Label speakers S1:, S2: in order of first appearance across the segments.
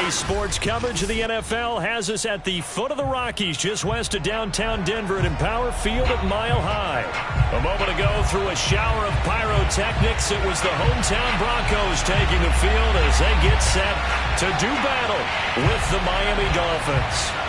S1: Today's sports coverage of the NFL has us at the foot of the Rockies, just west of downtown Denver at Empower Field at Mile High. A moment ago, through a shower of pyrotechnics, it was the hometown Broncos taking the field as they get set to do battle with the Miami Dolphins.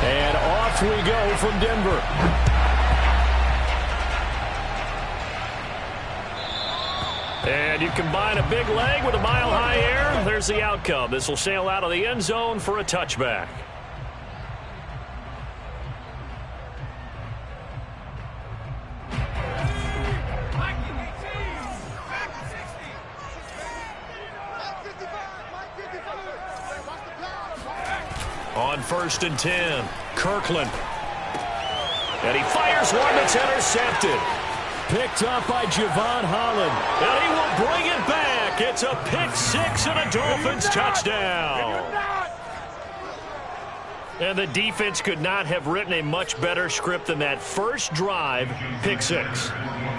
S1: And off we go from Denver. And you combine a big leg with a mile-high air. There's the outcome. This will sail out of the end zone for a touchback. On 1st and 10, Kirkland. And he fires one that's intercepted. Picked up by Javon Holland. And he will bring it back. It's a pick six and a Dolphins touchdown. And the defense could not have written a much better script than that first drive, pick six.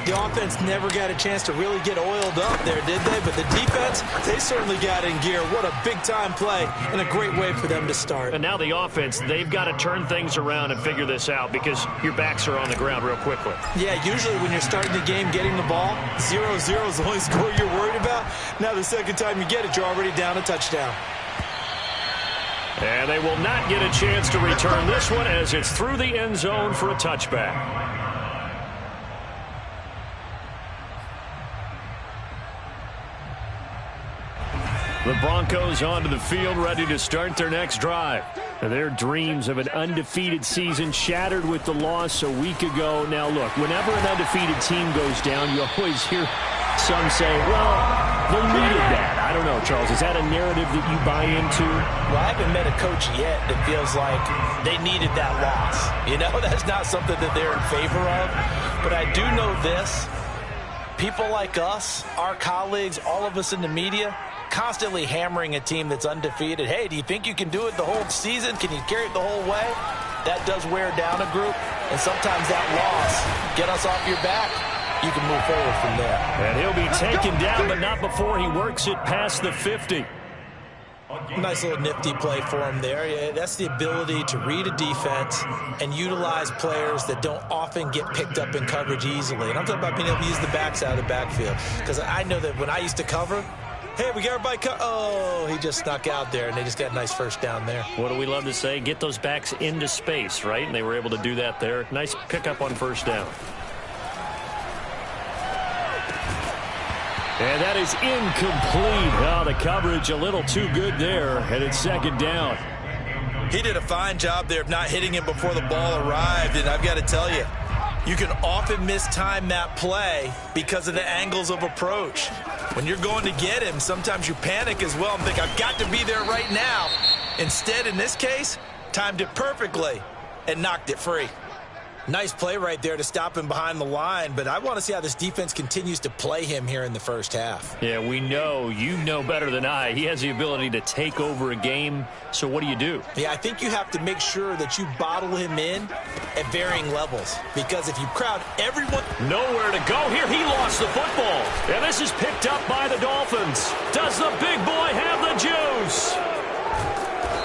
S2: The offense never got a chance to really get oiled up there, did they? But the defense, they certainly got in gear. What a big-time play and a great way for them to start.
S1: And now the offense, they've got to turn things around and figure this out because your backs are on the ground real quickly. Yeah, usually when you're starting the game getting the ball, 0-0 is the only score you're worried about. Now the second time you get it, you're already down a touchdown. And they will not get a chance to return this one as it's through the end zone for a touchback. The Broncos onto the field, ready to start their next drive. Their dreams of an undefeated season shattered with the loss a week ago. Now, look, whenever an undefeated team goes down, you always hear some say, well, they needed that. I don't know, Charles. Is that a narrative that you buy into?
S2: Well, I haven't met a coach yet that feels like they needed that loss. You know, that's not something that they're in favor of. But I do know this. People like us, our colleagues, all of us in the media, constantly hammering a team that's undefeated. Hey, do you think you can do it the whole season? Can you carry it the whole way? That does wear down a group. And sometimes that loss, get us off your back, you can move forward from there.
S1: And he'll be taken down, but not before he works it past the 50.
S2: Nice little nifty play for him there. Yeah, that's the ability to read a defense and utilize players that don't often get picked up in coverage easily. And I'm talking about being able to use the backs out of the backfield. Because I know that when I used to cover, hey, we got everybody oh, he just snuck out there, and they just got a nice first down there.
S1: What do we love to say? Get those backs into space, right? And they were able to do that there. Nice pickup on first down. And that is incomplete. Oh, the coverage a little too good there, and it's second down.
S2: He did a fine job there of not hitting him before the ball arrived, and I've got to tell you, you can often mistime that play because of the angles of approach. When you're going to get him, sometimes you panic as well and think, I've got to be there right now. Instead, in this case, timed it perfectly and knocked it free. Nice play right there to stop him behind the line, but I want to see how this defense continues to play him here in the first half.
S1: Yeah, we know, you know better than I, he has the ability to take over a game, so what do?
S2: Yeah, I think you have to make sure that you bottle him in at varying levels, because if you crowd everyone...
S1: Nowhere to go here, he lost the football, and this is picked up by the Dolphins. Does the big boy have the juice?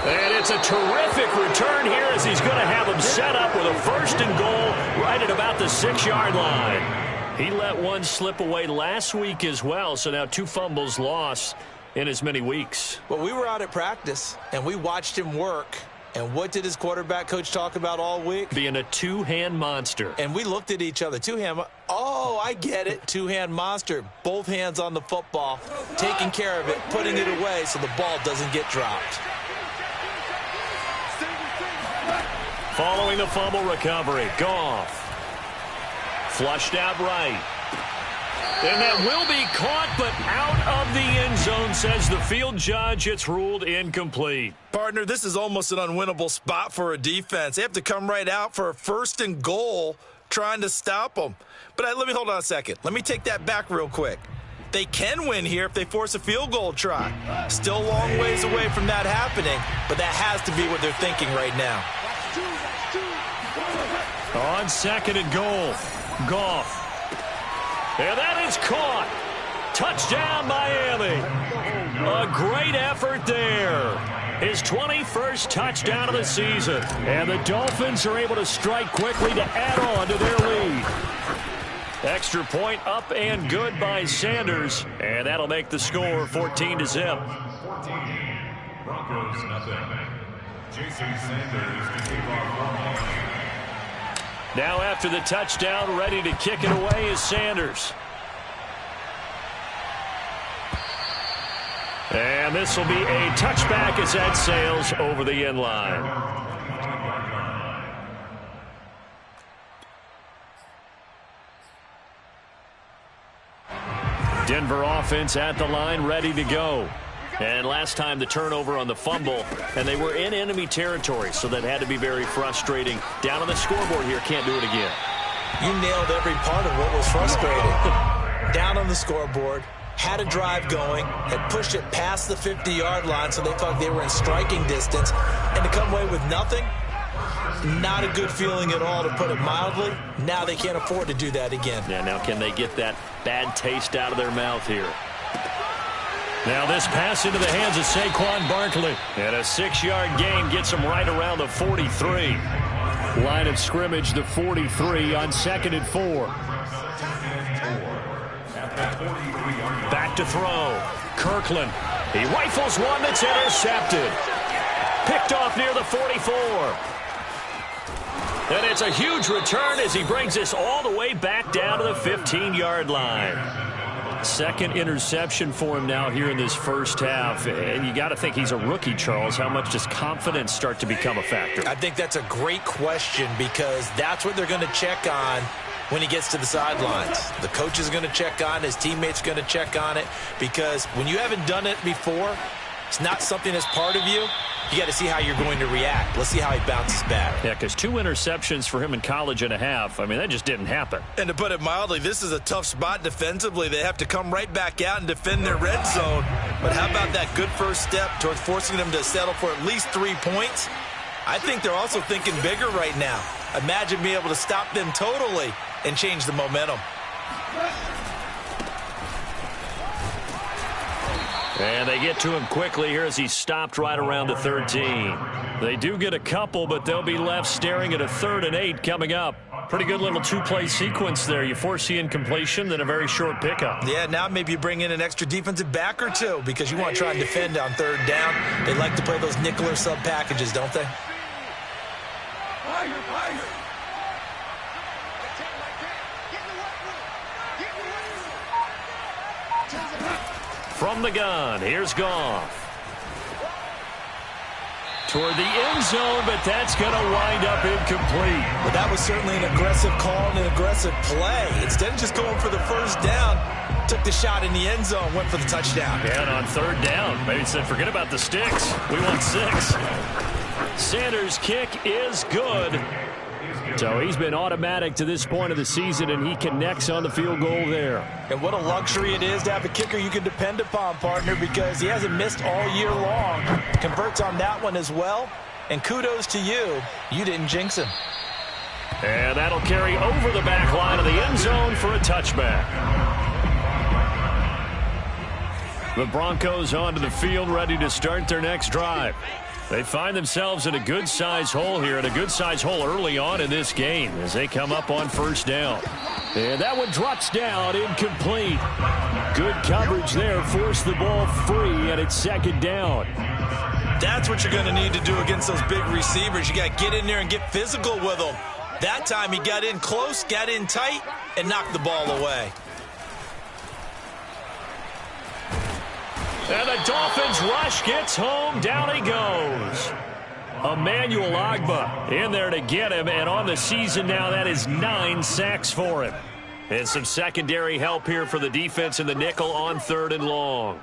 S1: And it's a terrific return here as he's going to have him set up with a first and goal right at about the 6-yard line. He let one slip away last week as well, so now 2 fumbles lost in as many weeks.
S2: Well, we were out at practice, and we watched him work. And what did his quarterback coach talk about all week?
S1: Being a two-hand monster.
S2: And we looked at each other. Two-hand, oh, I get it. Two-hand monster. Both hands on the football, taking care of it, putting it away so the ball doesn't get dropped.
S1: Following the fumble recovery, Goff. Flushed out right. And that will be caught, but out of the end zone, says the field judge. It's ruled incomplete.
S2: Partner, this is almost an unwinnable spot for a defense. They have to come right out for a first and goal trying to stop them. But let me hold on a second. Let me take that back real quick. They can win here if they force a field goal try. Still a long ways away from that happening, but that has to be what they're thinking right now.
S1: On second and goal, Goff. And that is caught. Touchdown, Miami. A great effort there. His 21st touchdown of the season. And the Dolphins are able to strike quickly to add on to their lead. Extra point up and good by Sanders. And that'll make the score 14-0.
S3: 14. Broncos nothing. Jason Sanders to kick off.
S1: Now after the touchdown, ready to kick it away is Sanders. And this will be a touchback as that sails over the end line. Denver offense at the line, ready to go. And last time the turnover on the fumble, and they were in enemy territory, so that had to be very frustrating. Down on the scoreboard here, can't do it again.
S2: You nailed every part of what was frustrating. Down on the scoreboard, had a drive going, had pushed it past the 50-yard line, so they thought they were in striking distance, and to come away with nothing, not a good feeling at all, to put it mildly. Now they can't afford to do that again.
S1: Yeah, now can they get that bad taste out of their mouth here? Now this pass into the hands of Saquon Barkley. And a 6-yard gain gets him right around the 43. Line of scrimmage, the 43 on 2nd and 4. Back to throw. Kirkland. He rifles one that's intercepted. Picked off near the 44. And it's a huge return as he brings this all the way back down to the 15-yard line. Second interception for him now here in this first half. And you got to think he's a rookie, Charles. How much does confidence start to become a factor?
S2: I think that's a great question, because that's what they're going to check on when he gets to the sidelines. The coach is going to check on, his teammates are going to check on it, because when you haven't done it before, it's not something that's part of you. You got to see how you're going to react. Let's see how he bounces back.
S1: Yeah, because 2 interceptions for him in college and a half. I mean, that just didn't happen.
S2: And to put it mildly, this is a tough spot defensively. They have to come right back out and defend their red zone. But how about that good first step towards forcing them to settle for at least 3 points? I think they're also thinking bigger right now. Imagine being able to stop them totally and change the momentum.
S1: And they get to him quickly here as he's stopped right around the 13. They do get a couple, but they'll be left staring at a 3rd and 8 coming up. Pretty good little 2-play sequence there. You force the incompletion, then a very short pickup.
S2: Yeah, now maybe you bring in an extra defensive back or two, because you want to try and defend on 3rd down. They like to play those nickel or sub packages, don't they?
S1: From the gun, here's Goff. Toward the end zone, but that's going to wind up incomplete.
S2: But that was certainly an aggressive call and an aggressive play. Instead of just going for the first down, took the shot in the end zone, went for the touchdown.
S1: Yeah, and on 3rd down, maybe said, forget about the sticks. We want 6. Sanders' kick is good. So he's been automatic to this point of the season, and he connects on the field goal there.
S2: And what a luxury it is to have a kicker you can depend upon, partner, because he hasn't missed all year long. Converts on that one as well. And kudos to you. You didn't jinx him.
S1: And that'll carry over the back line of the end zone for a touchback. The Broncos onto the field, ready to start their next drive. They find themselves in a good-sized hole here, and a good-sized hole early on in this game as they come up on 1st down. And that one drops down, incomplete. Good coverage there, forced the ball free, and it's 2nd down.
S2: That's what you're going to need to do against those big receivers. You got to get in there and get physical with them. That time he got in close, got in tight, and knocked the ball away.
S1: And the Dolphins rush gets home. Down he goes. Emmanuel Ogbah in there to get him. And on the season now, that is 9 sacks for him. And some secondary help here for the defense in the nickel on 3rd and long.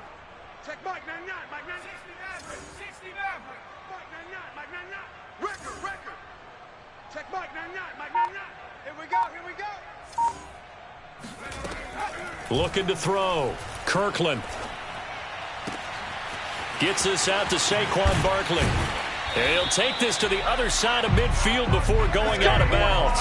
S4: Check Mike 99, Mike 99, 69, Mike 99, Mike 99, record. Check Mike 99, Mike 99. Here we go.
S1: Looking to throw. Kirkland. Gets this out to Saquon Barkley. And he'll take this to the other side of midfield before going out of bounds.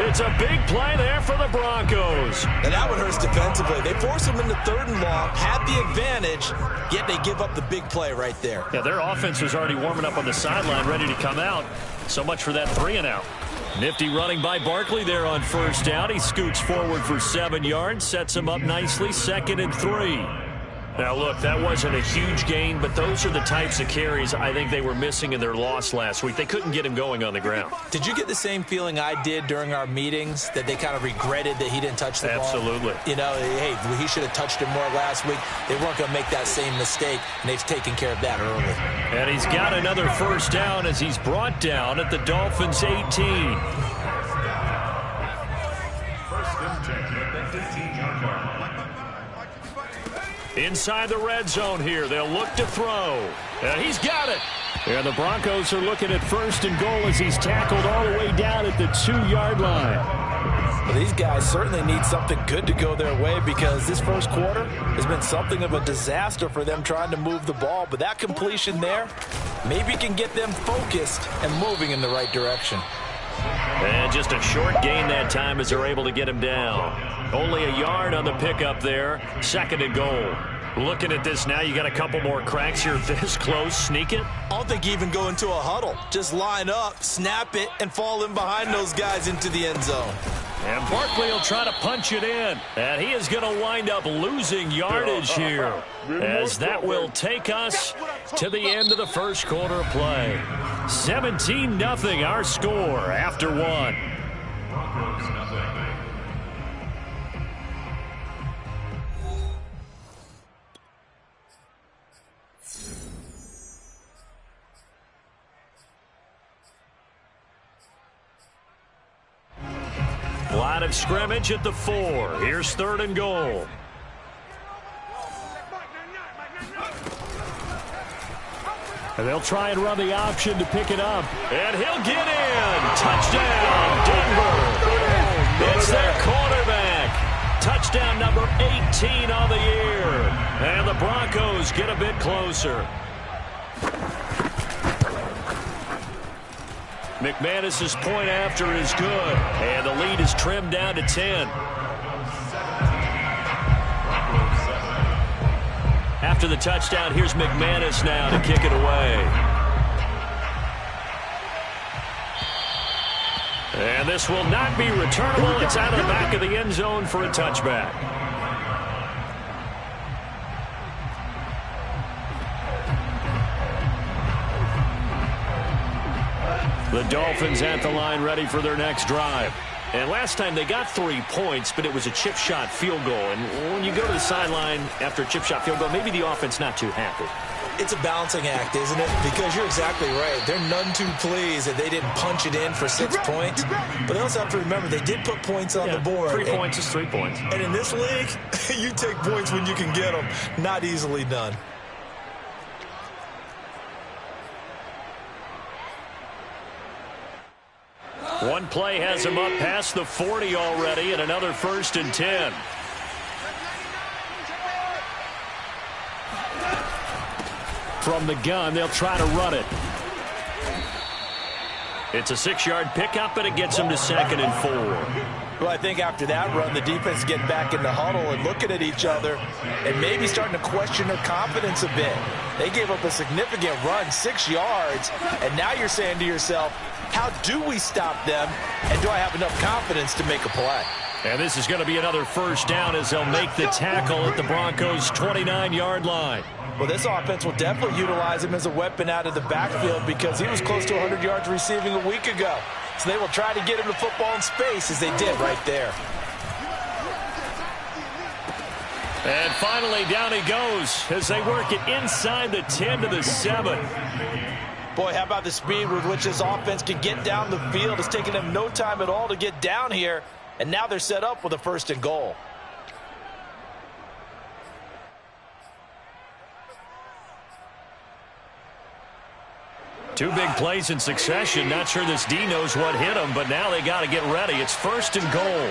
S1: It's a big play there for the Broncos.
S2: And that one hurts defensively. They force him into 3rd and long, had the advantage, yet they give up the big play right there.
S1: Yeah, their offense was already warming up on the sideline, ready to come out. So much for that 3-and-out. Nifty running by Barkley there on 1st down. He scoots forward for 7 yards, sets him up nicely, 2nd and 3. Now, look, that wasn't a huge gain, but those are the types of carries I think they were missing in their loss last week. They couldn't get him going on the ground.
S2: Did you get the same feeling I did during our meetings, that they kind of regretted that he didn't touch the ball?
S1: Absolutely.
S2: You know, hey, he should have touched it more last week. They weren't going to make that same mistake, and they've taken care of that early.
S1: And he's got another 1st down as he's brought down at the Dolphins' 18.
S3: 1st and 10 at the 15-yard line.
S1: Inside the red zone here. They'll look to throw. And he's got it. And the Broncos are looking at 1st and goal as he's tackled all the way down at the 2-yard line.
S2: Well, these guys certainly need something good to go their way, because this first quarter has been something of a disaster for them trying to move the ball. But that completion there maybe can get them focused and moving in the right direction.
S1: And just a short gain that time as they're able to get him down. Only a yard on the pickup there. 2nd and goal. Looking at this now, you got a couple more cracks here this close. Sneak it.
S2: I don't think you even go into a huddle. Just line up, snap it, and fall in behind those guys into the end zone.
S1: And Barkley will try to punch it in. And he is going to wind up losing yardage here, as that will take us to the end of the first quarter of play. 17-0 our score after 1.
S3: Broncos nothing.
S1: Line of scrimmage at the 4. Here's 3rd and goal. And they'll try and run the option to pick it up. And he'll get in. Touchdown, Denver. It's their quarterback. Touchdown number 18 on the year. And the Broncos get a bit closer. McManus's point after is good. And the lead is trimmed down to 10. After the touchdown, here's McManus now to kick it away. And this will not be returnable. It's out of the back of the end zone for a touchback. The Dolphins at the line, ready for their next drive. And last time they got 3 points, but it was a chip shot field goal. And when you go to the sideline after a chip shot field goal, maybe the offense not too happy.
S2: It's a balancing act, isn't it? Because you're exactly right. They're none too pleased that they didn't punch it in for 6 points. But they also have to remember they did put points on the board.
S1: 3 points is 3 points.
S2: And in this league, you take points when you can get them. Not easily done.
S1: One play has him up past the 40 already, and another 1st and 10. From the gun, they'll try to run it. It's a 6-yard pickup, and it gets him to 2nd and 4.
S2: Well, I think after that run, the defense is getting back in the huddle and looking at each other and maybe starting to question their confidence a bit. They gave up a significant run, 6 yards, and now you're saying to yourself, how do we stop them, and do I have enough confidence to make a play?
S1: And this is going to be another 1st down as they'll make the tackle at the Broncos' 29-yard line.
S2: Well, this offense will definitely utilize him as a weapon out of the backfield because he was close to 100 yards receiving a week ago. So they will try to get him the football in space as they did right there.
S1: And finally, down he goes as they work it inside the 10 to the 7.
S2: Boy, how about the speed with which this offense can get down the field? It's taken them no time at all to get down here, and now they're set up with a 1st and goal.
S1: Two big plays in succession. Not sure this D knows what hit him, but now they got to get ready. It's 1st and goal.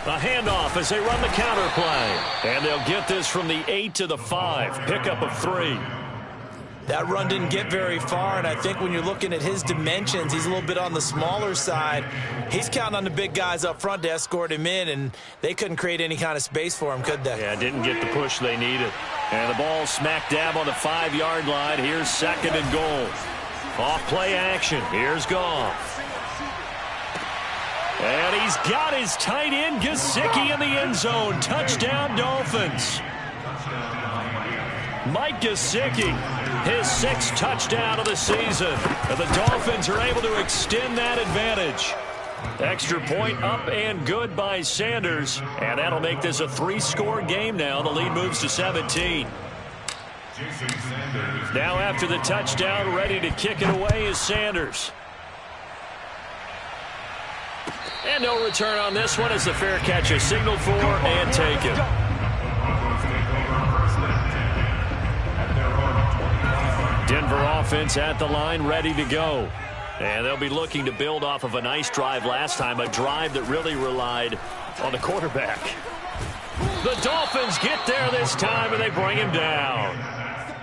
S1: A handoff as they run the counter play. And they'll get this from the 8 to the 5. Pickup of 3.
S2: That run didn't get very far, and I think when you're looking at his dimensions, he's a little bit on the smaller side. He's counting on the big guys up front to escort him in, and they couldn't create any kind of space for him, could they?
S1: Yeah, didn't get the push they needed. And the ball smack dab on the 5-yard line. Here's 2nd and goal. Off play action. Here's Goff. And he's got his tight end, Gesicki, in the end zone. Touchdown, Dolphins. Mike Gesicki, his 6th touchdown of the season. And the Dolphins are able to extend that advantage. Extra point up and good by Sanders. And that'll make this a 3-score game now. The lead moves to 17. Now after the touchdown, ready to kick it away is Sanders. And no return on this one as the fair catch is signaled for and taken. Denver offense at the line, ready to go. And they'll be looking to build off of a nice drive last time, a drive that really relied on the quarterback. The Dolphins get there this time, and they bring him down.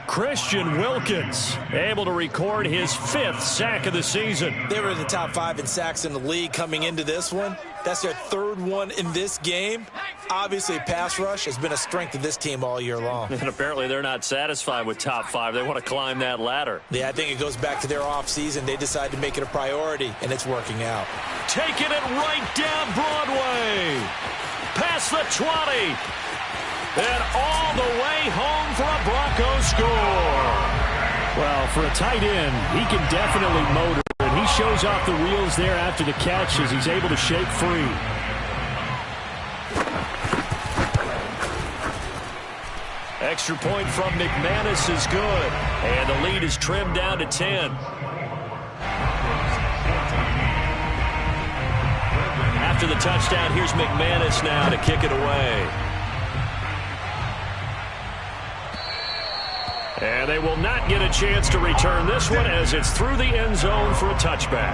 S1: Christian Wilkins able to record his 5th sack of the season.
S2: They were in the top 5 in sacks in the league coming into this one. That's their 3rd one in this game. Obviously, pass rush has been a strength of this team all year long.
S1: And apparently they're not satisfied with top 5. They want to climb that ladder.
S2: Yeah, I think it goes back to their offseason. They decided to make it a priority, and it's working out.
S1: Taking it right down Broadway. Past the 20. And all the way home for a Broncos score. Well, for a tight end, he can definitely motor. And he shows off the wheels there after the catch as he's able to shake free. Extra point from McManus is good. And the lead is trimmed down to 10. After the touchdown, here's McManus now to kick it away. And they will not get a chance to return this one as it's through the end zone for a touchback.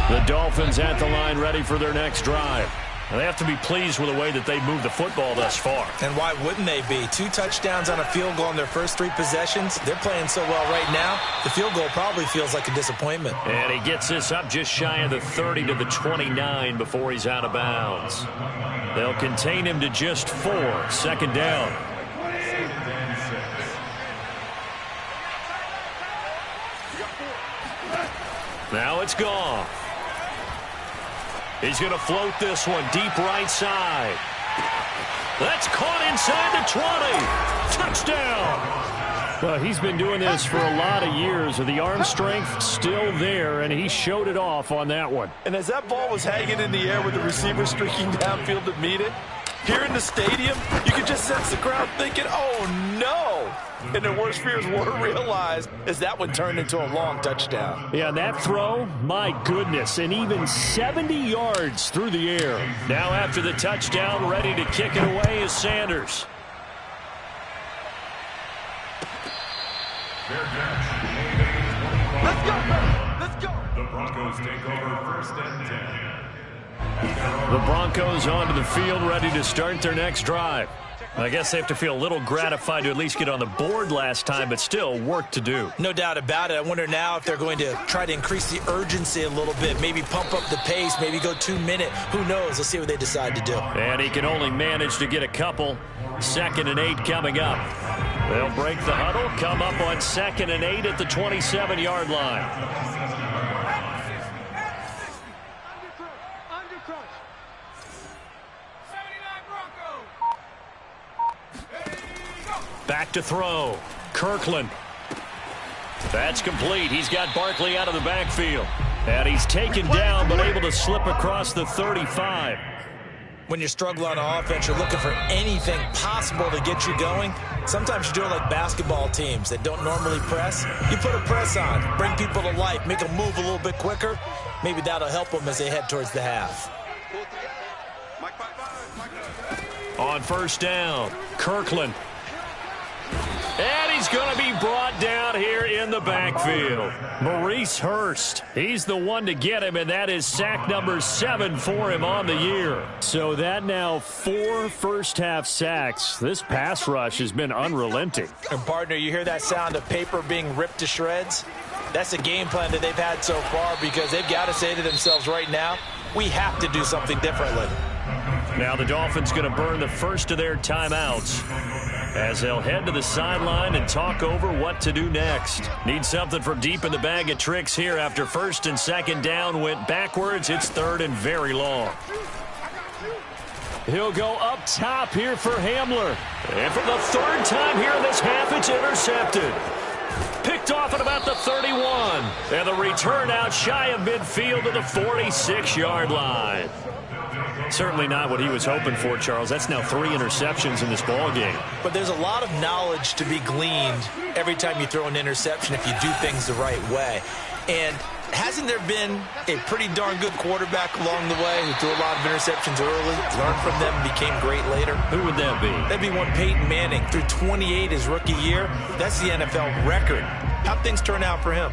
S1: The Dolphins at the line ready for their next drive. And they have to be pleased with the way that they moved the football thus far.
S2: And why wouldn't they be? 2 touchdowns on a field goal in their first 3 possessions. They're playing so well right now, the field goal probably feels like a disappointment.
S1: And he gets this up just shy of the 30 to the 29 before he's out of bounds. They'll contain him to just 4. 2nd down. Now it's gone. He's going to float this one deep right side. That's caught inside the 20. Touchdown. Well, he's been doing this for a lot of years. The arm strength still there, and he showed it off on that one.
S2: And as that ball was hanging in the air with the receiver streaking downfield to meet it, here in the stadium, you could just sense the crowd thinking, oh, no. And their worst fears were realized as that one turned into a long touchdown.
S1: Yeah, that throw, my goodness, and even 70 yards through the air. Now after the touchdown, ready to kick it away is Sanders.
S4: Let's go, let's go.
S3: The Broncos take over 1st and 10.
S1: The Broncos onto the field, ready to start their next drive. I guess they have to feel a little gratified to at least get on the board last time, but still work to do.
S2: No doubt about it. I wonder now if they're going to try to increase the urgency a little bit, maybe pump up the pace, maybe go 2-minute. Who knows? Let's see what they decide to do.
S1: And he can only manage to get a couple. 2nd and 8 coming up. They'll break the huddle, come up on 2nd and 8 at the 27-yard line. Back to throw. Kirkland. That's complete. He's got Barkley out of the backfield. And he's taken down but able to slip across the 35.
S2: When you're struggling on offense, you're looking for anything possible to get you going. Sometimes you do it like basketball teams that don't normally press. You put a press on, bring people to life, make them move a little bit quicker. Maybe that'll help them as they head towards the half.
S1: On 1st down, Kirkland. And he's going to be brought down here in the backfield. Maurice Hurst, he's the one to get him, and that is sack number 7 for him on the year. So that now 4 first-half sacks. This pass rush has been unrelenting.
S2: And, partner, you hear that sound of paper being ripped to shreds? That's a game plan that they've had so far because they've got to say to themselves right now, we have to do something differently.
S1: Now the Dolphins going to burn the first of their timeouts as they'll head to the sideline and talk over what to do next. Need something from deep in the bag of tricks here after first and second down went backwards. It's third and very long. He'll go up top here for Hamler. And for the third time here in this half, it's intercepted. Picked off at about the 31. And the return out shy of midfield to the 46-yard line. Certainly not what he was hoping for, Charles. That's now 3 interceptions in this ball game.
S2: But there's a lot of knowledge to be gleaned every time you throw an interception if you do things the right way. And hasn't there been a pretty darn good quarterback along the way who threw a lot of interceptions early, learned from them, and became great later?
S1: Who would that be?
S2: That'd be one Peyton Manning. Threw 28 his rookie year. That's the NFL record. How'd things turn out for him?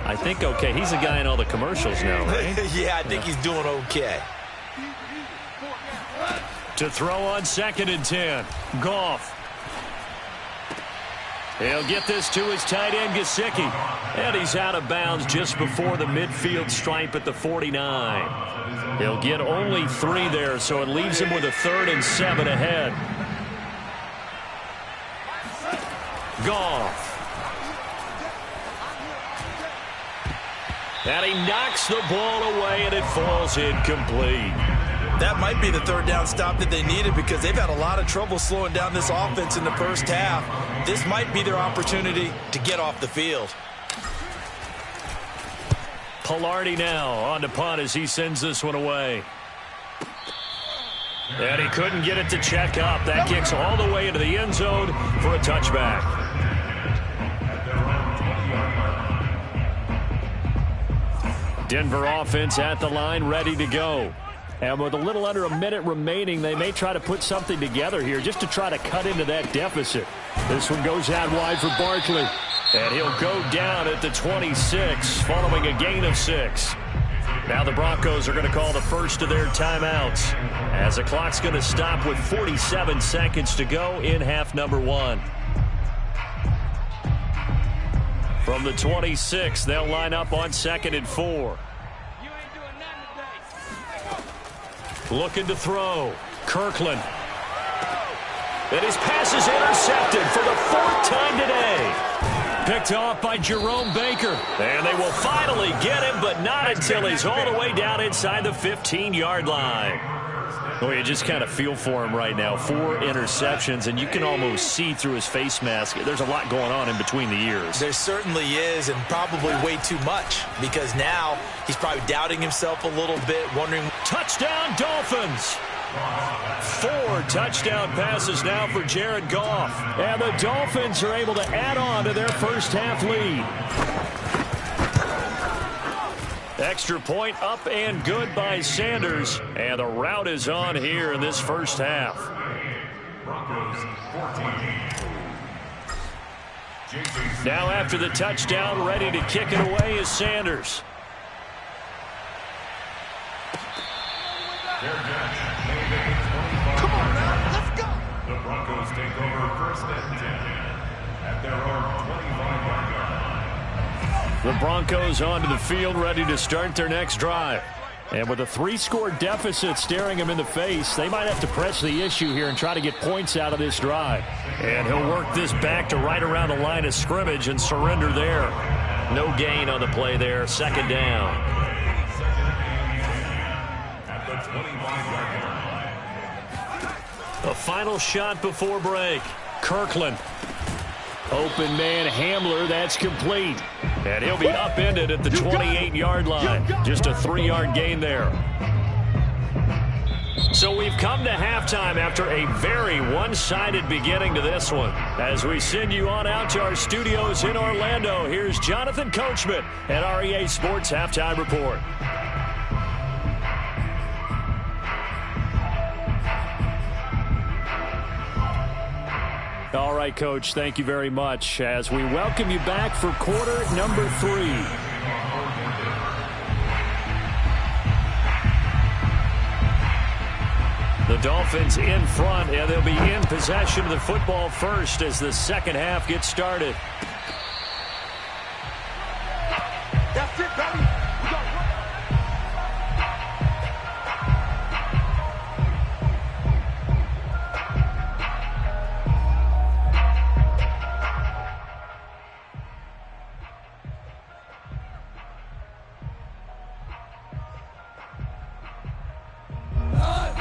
S1: I think okay. He's a guy in all the commercials now, right?
S2: Yeah, I think he's doing okay.
S1: To throw on 2nd and 10. Goff. He'll get this to his tight end, Gesicki. And he's out of bounds just before the midfield stripe at the 49. He'll get only 3 there, so it leaves him with a 3rd and 7 ahead. Goff. And he knocks the ball away, and it falls incomplete.
S2: That might be the 3rd down stop that they needed because they've had a lot of trouble slowing down this offense in the first half. This might be their opportunity to get off the field.
S1: Pilardi now on to punt as he sends this one away. And he couldn't get it to check up. That kicks all the way into the end zone for a touchback. Denver offense at the line, ready to go. And with a little under a minute remaining, they may try to put something together here just to try to cut into that deficit. This one goes out wide for Barkley. And he'll go down at the 26 following a gain of 6. Now the Broncos are going to call the first of their timeouts as the clock's going to stop with 47 seconds to go in half number 1. From the 26, they'll line up on 2nd and 4. Looking to throw. Kirkland. And his pass is intercepted for the 4th time today. Picked off by Jerome Baker. And they will finally get him, but not until he's all the way down inside the 15-yard line. Well, you just kind of feel for him right now. 4 interceptions, and you can almost see through his face mask. There's a lot going on in between the ears.
S2: There certainly is, and probably way too much, because now he's probably doubting himself a little bit, wondering.
S1: Touchdown, Dolphins! 4 touchdown passes now for Jared Goff. And the Dolphins are able to add on to their first half lead. Extra point up and good by Sanders. And the route is on here in this first half. Now after the touchdown, ready to kick it away is Sanders.
S4: Come on now, let's go.
S3: The Broncos take over 1st and 10 at their own 25-yard line.
S1: The Broncos onto the field, ready to start their next drive. And with a 3-score deficit staring them in the face, they might have to press the issue here and try to get points out of this drive. And he'll work this back to right around the line of scrimmage and surrender there. No gain on the play there, 2nd down. A final shot before break. Kirkland. Open man Hamler, that's complete. And he'll be upended at the 28-yard line. Just a 3-yard gain there. So we've come to halftime after a very one-sided beginning to this one. As we send you on out to our studios in Orlando, here's Jonathan Coachman at REA Sports Halftime Report. All right, Coach, thank you very much as we welcome you back for quarter number 3. The Dolphins in front, and they'll be in possession of the football first as the second half gets started.
S4: That's it, baby. We got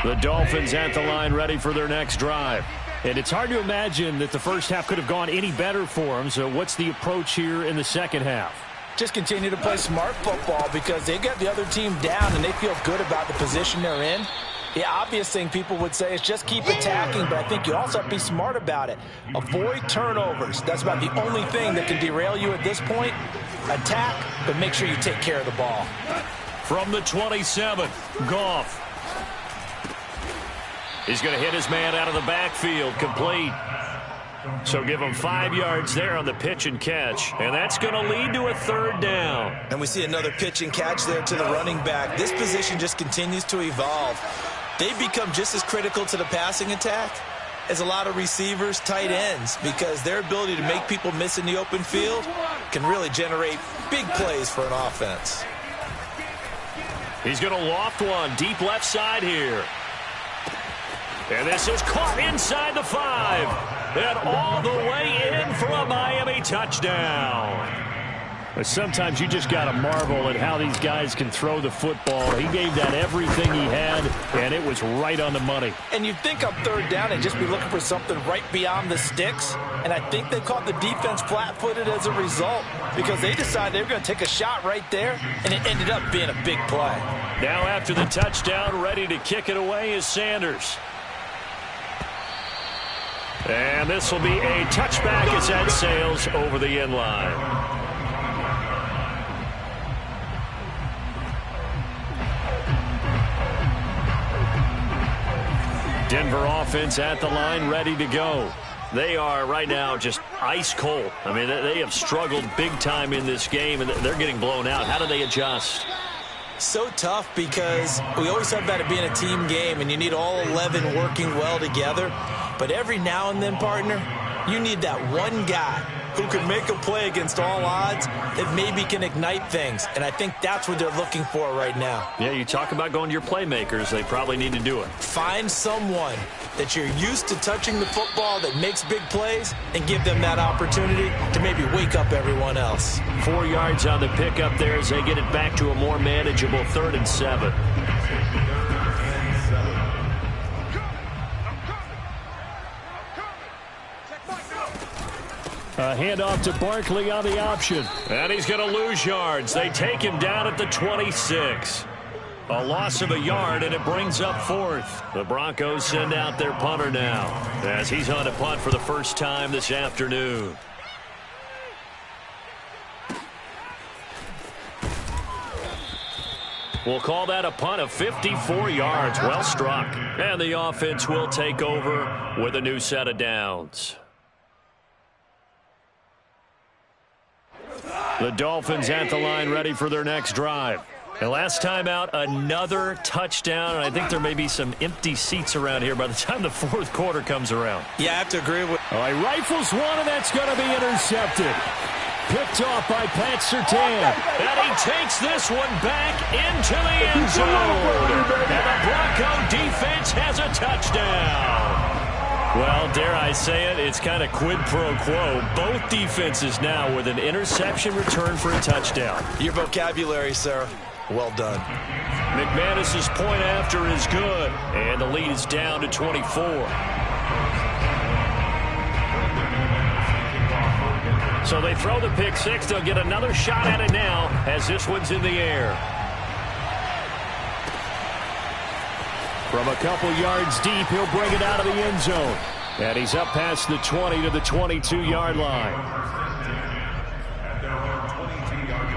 S1: The Dolphins at the line ready for their next drive. And it's hard to imagine that the first half could have gone any better for them. So what's the approach here in the second half?
S2: Just continue to play smart football because they got the other team down and they feel good about the position they're in. The obvious thing people would say is just keep attacking, but I think you also have to be smart about it. Avoid turnovers. That's about the only thing that can derail you at this point. Attack, but make sure you take care of the ball.
S1: From the 27, Goff. He's going to hit his man out of the backfield, complete. So give him 5 yards there on the pitch and catch, and that's going to lead to a third down.
S2: And we see another pitch and catch there to the running back. This position just continues to evolve. They become just as critical to the passing attack as a lot of receivers, tight ends, because their ability to make people miss in the open field can really generate big plays for an offense.
S1: He's going to loft one deep left side here. And this is caught inside the 5. And all the way in for a Miami touchdown. But sometimes you just got to marvel at how these guys can throw the football. He gave that everything he had, and it was right on the money.
S2: And you'd think on third down they'd just be looking for something right beyond the sticks. And I think they caught the defense flat-footed as a result because they decided they were going to take a shot right there, and it ended up being a big play.
S1: Now after the touchdown, ready to kick it away is Sanders. And this will be a touchback as that sails over the end line. Denver offense at the line, ready to go. They are right now just ice cold. I mean, they have struggled big time in this game, and they're getting blown out. How do they adjust?
S2: So tough because we always talk about it being a team game, and you need all 11 working well together. But every now and then, partner, you need that one guy who can make a play against all odds that maybe can ignite things. And I think that's what they're looking for right now.
S1: Yeah, you talk about going to your playmakers. They probably need to do it.
S2: Find someone that you're used to touching the football that makes big plays and give them that opportunity to maybe wake up everyone else.
S1: 4 yards on the pickup there as they get it back to a more manageable 3rd and 7. A handoff to Barkley on the option. And he's going to lose yards. They take him down at the 26. A loss of a yard, and it brings up 4th. The Broncos send out their punter now as he's on a punt for the first time this afternoon. We'll call that a punt of 54 yards. Well struck. And the offense will take over with a new set of downs. The Dolphins at the line ready for their next drive. And last time out, another touchdown. And I think there may be some empty seats around here by the time the 4th quarter comes around.
S2: Yeah, I have to agree with.
S1: All right, rifles one, and that's going to be intercepted. Picked off by Pat Surtain. And he takes this one back into the end zone. And the Bronco defense has a touchdown. Well, dare I say it, it's kind of quid pro quo. Both defenses now with an interception return for a touchdown.
S2: Your vocabulary, sir. Well done.
S1: McManus's point after is good. And the lead is down to 24. So they throw the pick six. They'll get another shot at it now as this one's in the air. From a couple yards deep, he'll bring it out of the end zone. And he's up past the 20 to the 22-yard line.
S3: At their own 22-yard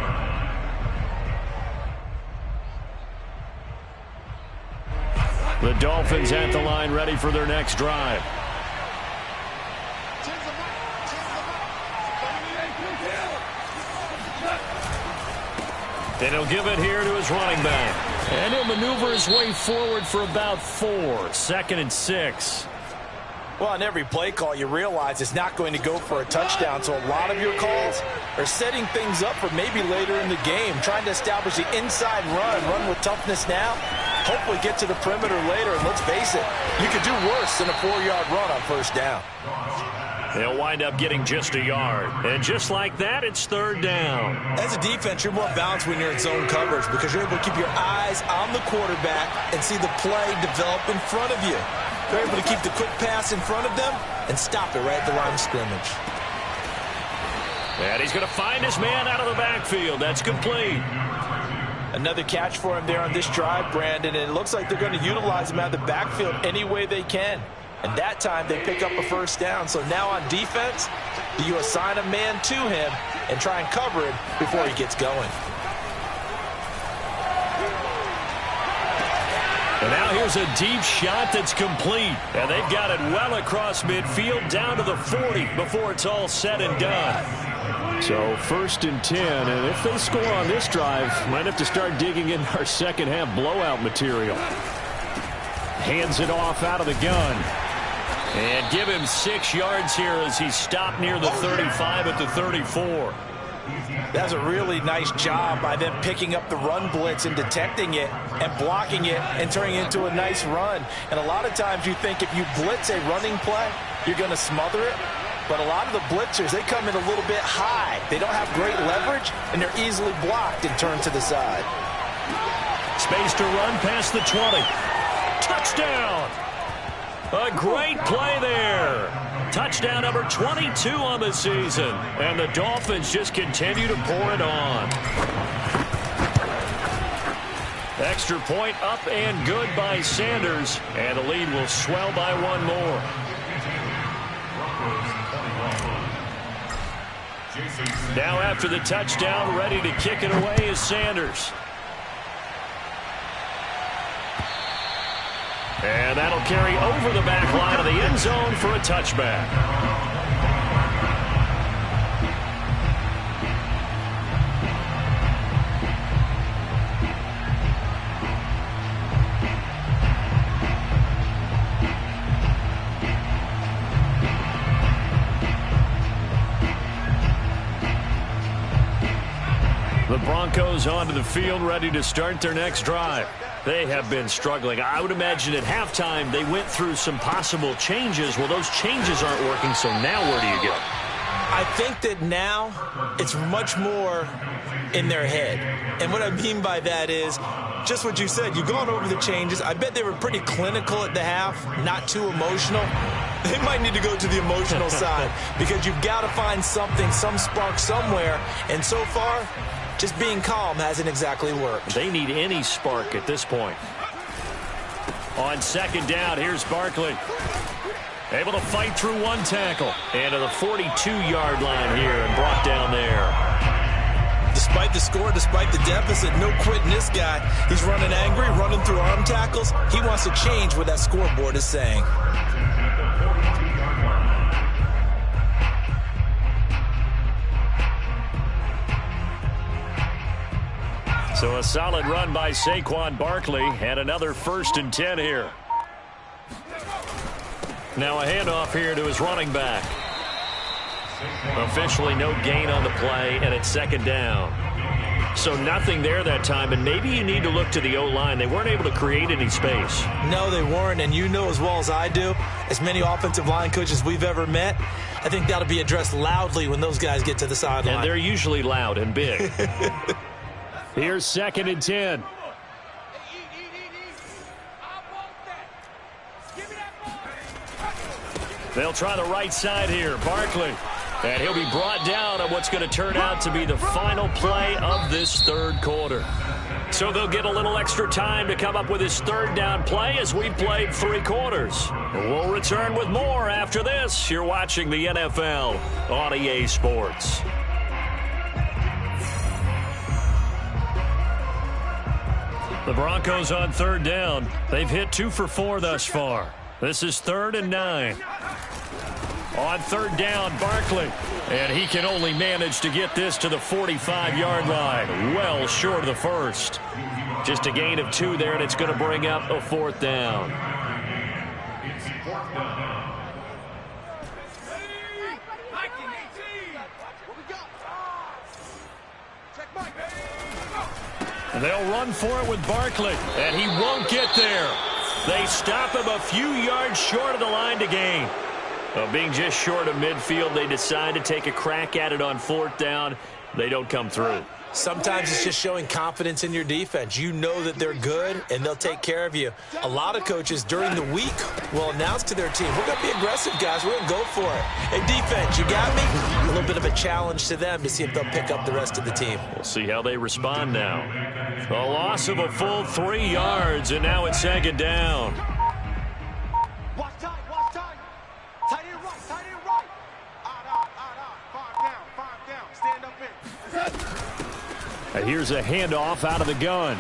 S3: line.
S1: The Dolphins at the line ready for their next drive. And he'll give it here to his running back. And he'll maneuver his way forward for about 4. 2nd and 6.
S2: Well, on every play call, you realize it's not going to go for a touchdown, so a lot of your calls are setting things up for maybe later in the game, trying to establish the inside run with toughness now, hopefully get to the perimeter later, and let's face it, you could do worse than a 4-yard run on 1st down.
S1: They'll wind up getting just a yard. And just like that, it's 3rd down.
S2: As a defense, you're more balanced when you're in zone coverage because you're able to keep your eyes on the quarterback and see the play develop in front of you. They're able to keep the quick pass in front of them and stop it right at the line of scrimmage.
S1: And he's going to find his man out of the backfield. That's complete.
S2: Another catch for him there on this drive, Brandon, and it looks like they're going to utilize him out of the backfield any way they can. And that time they pick up a 1st down. So now on defense, do you assign a man to him and try and cover him before he gets going?
S1: And now here's a deep shot that's complete. And they've got it well across midfield down to the 40 before it's all said and done. So 1st and 10. And if they score on this drive, might have to start digging in our second half blowout material. Hands it off out of the gun. And give him 6 yards here as he's stopped near the 35 at the 34.
S2: That's a really nice job by them picking up the run blitz and detecting it and blocking it and turning it into a nice run. And a lot of times you think if you blitz a running play, you're going to smother it. But a lot of the blitzers, they come in a little bit high. They don't have great leverage, and they're easily blocked and turned to the side.
S1: Space to run past the 20. Touchdown! A great play there. Touchdown number 22 on the season. And the Dolphins just continue to pour it on. Extra point up and good by Sanders. And the lead will swell by 1 more. Now after the touchdown, ready to kick it away is Sanders. And that'll carry over the back line of the end zone for a touchback. The Broncos onto the field, ready to start their next drive. They have been struggling. I would imagine at halftime they went through some possible changes. Well, those changes aren't working, so now where do you go?
S2: I think that now it's much more in their head. And what I mean by that is just what you said. You've gone over the changes. I bet they were pretty clinical at the half, not too emotional. They might need to go to the emotional side because you've got to find something, some spark somewhere. And so far, just being calm hasn't exactly worked.
S1: They need any spark at this point. On 2nd down, here's Barkley. Able to fight through 1 tackle. And to the 42-yard line here and brought down there.
S2: Despite the score, despite the deficit, no quitting this guy. He's running angry, running through arm tackles. He wants to change what that scoreboard is saying.
S1: So a solid run by Saquon Barkley and another 1st and 10 here. Now a handoff here to his running back. Officially no gain on the play, and it's 2nd down. So nothing there that time, and maybe you need to look to the O-line. They weren't able to create any space.
S2: No, they weren't, and you know as well as I do, as many offensive line coaches we've ever met, I think that'll be addressed loudly when those guys get to the sideline.
S1: And they're usually loud and big. Here's 2nd and 10. They'll try the right side here. Barkley. And he'll be brought down on what's going to turn out to be the final play of this 3rd quarter. So they'll get a little extra time to come up with his 3rd down play as we played 3 quarters. We'll return with more after this. You're watching the NFL on EA Sports. The Broncos on 3rd down. They've hit 2 for 4 thus far. This is 3rd and 9. On 3rd down, Barkley. And he can only manage to get this to the 45-yard line. Well short of the first. Just a gain of 2 there, and it's going to bring up a 4th down.
S3: It's 4th down.
S1: And they'll run for it with Barkley, and he won't get there. They stop him a few yards short of the line to gain. Being just short of midfield, they decide to take a crack at it on 4th down. They don't come through.
S2: Sometimes it's just showing confidence in your defense. You know that they're good, and they'll take care of you. A lot of coaches during the week will announce to their team, we're going to be aggressive, guys. We're going to go for it. Hey, defense, you got me? A little bit of a challenge to them to see if they'll pick up the rest of the team.
S1: We'll see how they respond now. A loss of a full 3 yards, and now it's 2nd down.
S4: Watch time, watch time. Tight end right, tight end right. Out. 5 down. Stand up in.
S1: And here's a handoff out of the gun.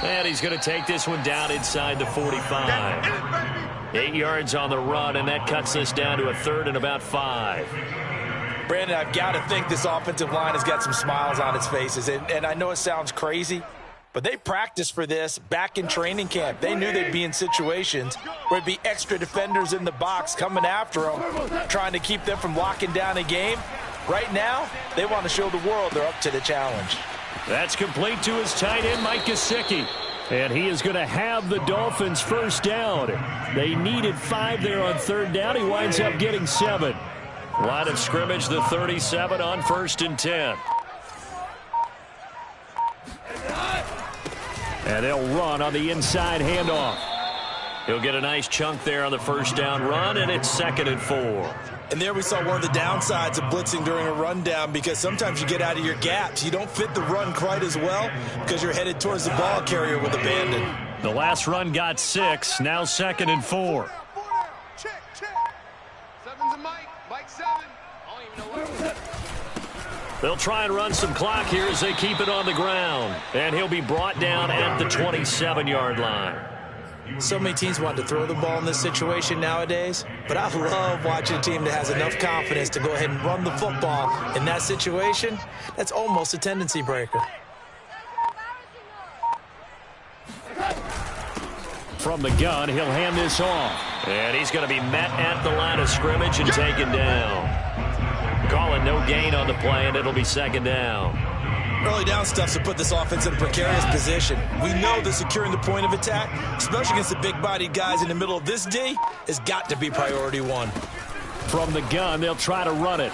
S1: And he's going to take this one down inside the 45. 8 yards on the run, and that cuts us down to a 3rd and about 5.
S2: Brandon, I've got to think this offensive line has got some smiles on its faces. And I know it sounds crazy, but they practiced for this back in training camp. They knew they'd be in situations where there'd be extra defenders in the box coming after them, trying to keep them from locking down a game. Right now, they want to show the world they're up to the challenge.
S1: That's complete to his tight end, Mike Gesicki. And he is going to have the Dolphins' 1st down. They needed 5 there on 3rd down. He winds up getting 7. Line of scrimmage, the 37 on 1st and 10. And they'll run on the inside handoff. He'll get a nice chunk there on the 1st down run, and it's 2nd and 4.
S2: And there we saw one of the downsides of blitzing during a rundown, because sometimes you get out of your gaps. You don't fit the run quite as well because you're headed towards the ball carrier with abandon.
S1: The last run got 6, now 2nd and 4.
S4: Check. 7's a Mike 7. I don't even know where.
S1: They'll try and run some clock here as they keep it on the ground. And he'll be brought down at the 27-yard line.
S2: So many teams want to throw the ball in this situation nowadays, but I love watching a team that has enough confidence to go ahead and run the football. In that situation, that's almost a tendency breaker.
S1: From the gun, he'll hand this off. And he's going to be met at the line of scrimmage and taken down. Calling no gain on the play, and it'll be 2nd down.
S2: Early down stuff to put this offense in a precarious position. We know that securing the point of attack, especially against the big-bodied guys in the middle of this D, has got to be priority 1.
S1: From the gun, they'll try to run it.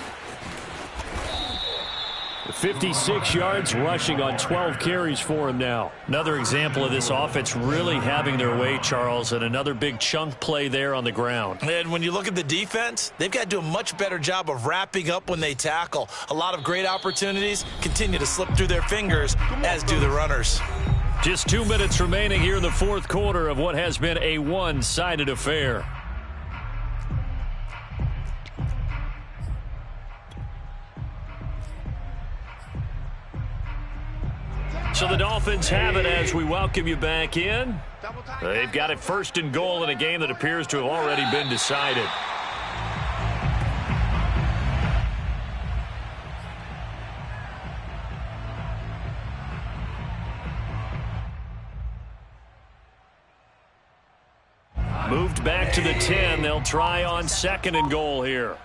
S1: 56 yards rushing on 12 carries for him now. Another example of this offense really having their way, Charles, and another big chunk play there on the ground.
S2: And when you look at the defense, they've got to do a much better job of wrapping up when they tackle. A lot of great opportunities continue to slip through their fingers, as do the runners.
S1: Just 2 minutes remaining here in the 4th quarter of what has been a one-sided affair. So the Dolphins have it as we welcome you back in. They've got it 1st and goal in a game that appears to have already been decided. Moved back to the 10. They'll try on 2nd and goal here.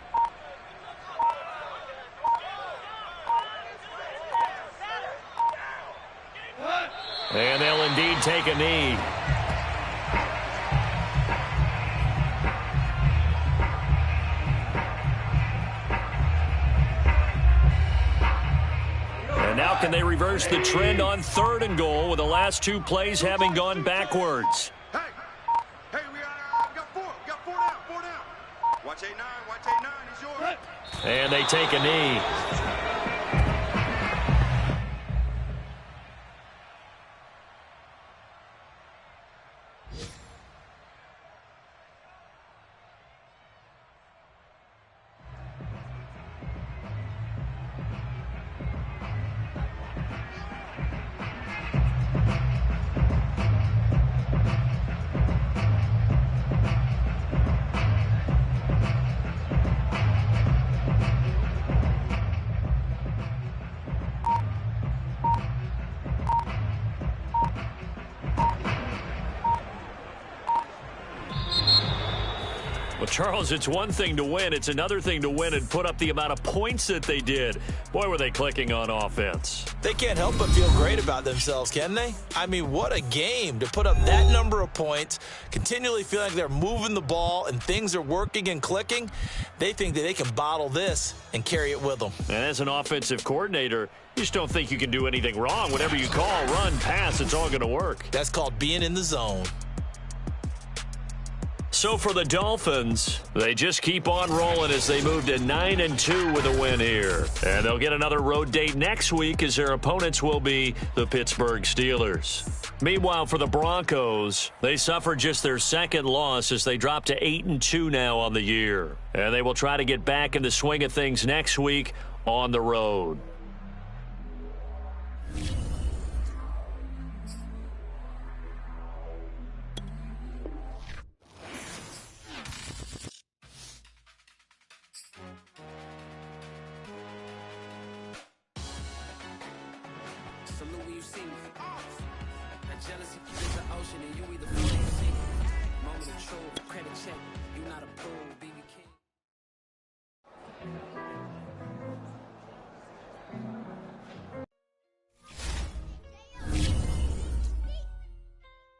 S1: And they'll indeed take a knee. And now can they reverse the trend on 3rd and goal with the last 2 plays having gone backwards?
S4: Hey, we got 4. We got 4 down. Watch 8-9, is yours.
S1: And they take a knee. Charles, it's one thing to win. It's another thing to win and put up the amount of points that they did. Boy, were they clicking on offense.
S2: They can't help but feel great about themselves, can they? I mean, what a game to put up that number of points, continually feeling like they're moving the ball and things are working and clicking. They think that they can bottle this and carry it with them.
S1: And as an offensive coordinator, you just don't think you can do anything wrong. Whatever you call, run, pass, it's all going to work.
S2: That's called being in the zone.
S1: So for the Dolphins, they just keep on rolling as they move to 9-2 with a win here. And they'll get another road date next week as their opponents will be the Pittsburgh Steelers. Meanwhile, for the Broncos, they suffered just their second loss as they drop to 8-2 now on the year. And they will try to get back in the swing of things next week on the road.
S5: Jealousy is the ocean and you either float or sink. Moment of truth, credit check. You not approved,